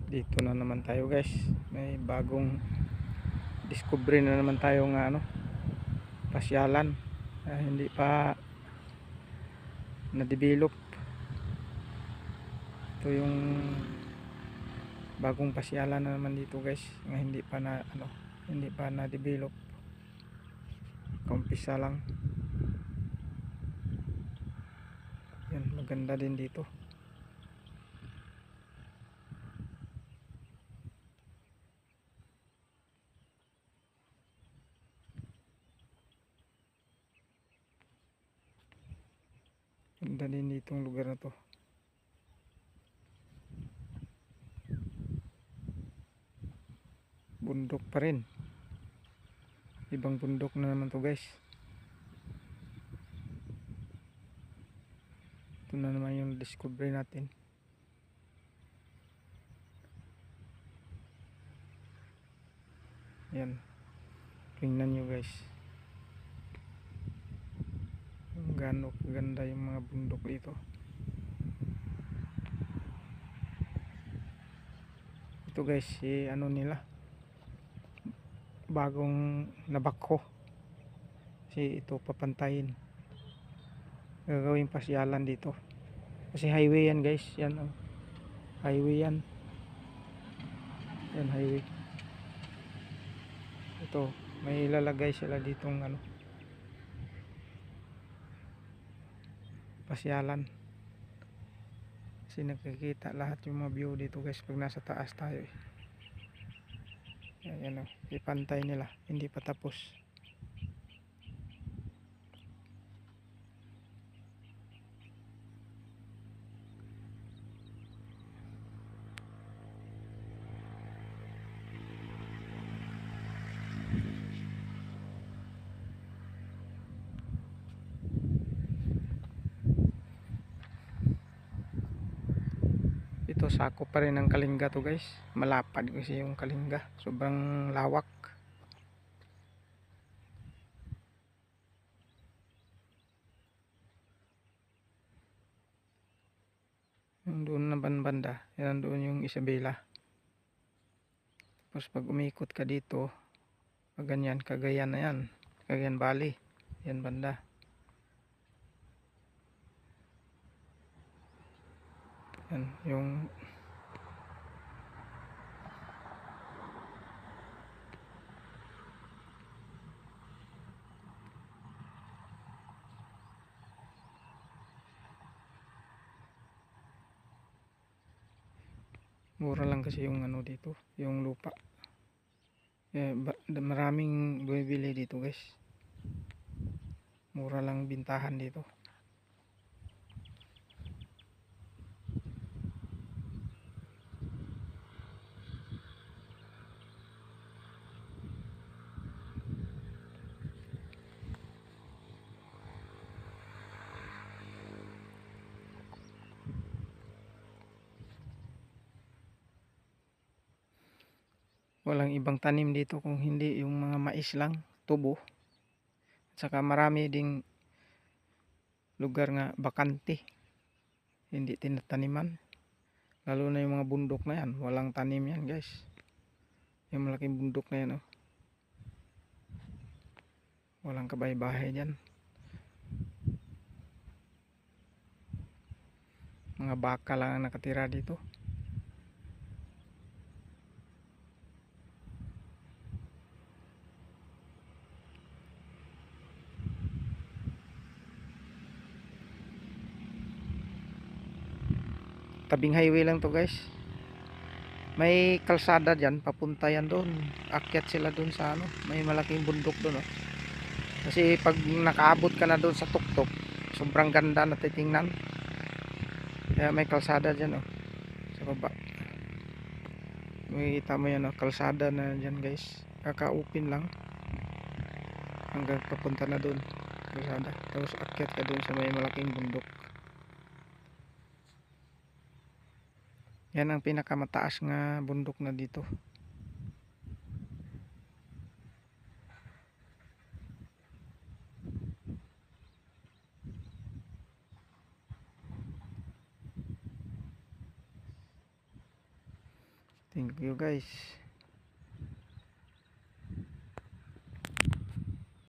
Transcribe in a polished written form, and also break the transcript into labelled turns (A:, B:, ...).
A: Dito na naman tayo guys, may bagong discovery na naman tayo nga pasyalan. Hindi pa na-develop. Ito yung bagong pasyalan na naman dito guys, nga hindi pa na-develop. Kaumpisa lang. Yan, maganda din dito. Ganda din ditong lugar na to. Bundok pa rin. Ibang bundok na naman to guys. Ito na naman yung discovery natin. Yan. Tingnan nyo guys. Gaano kaganda yung mga bundok dito. Ito guys, nila, bagong nabakho. Kasi ito papantayin, gagawing pasyalan dito. Kasi highway yan guys. Yan oh. Highway yan. Yan highway. Ito, may ilalagay sila ditong pasyalan. Kasi nakikita lahat yung mga view dito guys pag nasa taas tayo eh. Ayan o, ipantay nila, hindi pa tapos. Ito sakop pa rin ng Kalinga to guys. Malapad kasi yung Kalinga, sobrang lawak. Yung doon na banda, yan doon yung Isabela. Tapos pag umikot ka dito, pag ganyan, Cagayan na yan, Cagayan Valley, yan banda. Yan yung mura lang kasi yung dito, yung lupa. Maraming bumibili dito guys. Mura lang bintahan dito. Walang ibang tanim dito kung hindi yung mga mais lang, tubo. At saka marami ding lugar nga bakante, hindi tinataniman. Lalo na yung mga bundok na yan, walang tanim yan guys. Yung malaking bundok na yan oh. Walang kabay-bahay dyan. Mga baka lang ang nakatira dito. Tabing highway lang to guys. May kalsada dyan, papunta yan doon. Akyat sila doon sa may malaking bundok doon oh. Kasi pag nakaabot ka na doon sa tuktok, sobrang ganda na titingnan. Kaya may kalsada dyan oh, sa baba. Makikita mo yan oh, kalsada na dyan guys. Kakaupin lang hanggang papunta na doon kalsada. Tapos akyat ka doon sa may malaking bundok. Yan ang pinakamataas nga bundok na dito. Thank you guys.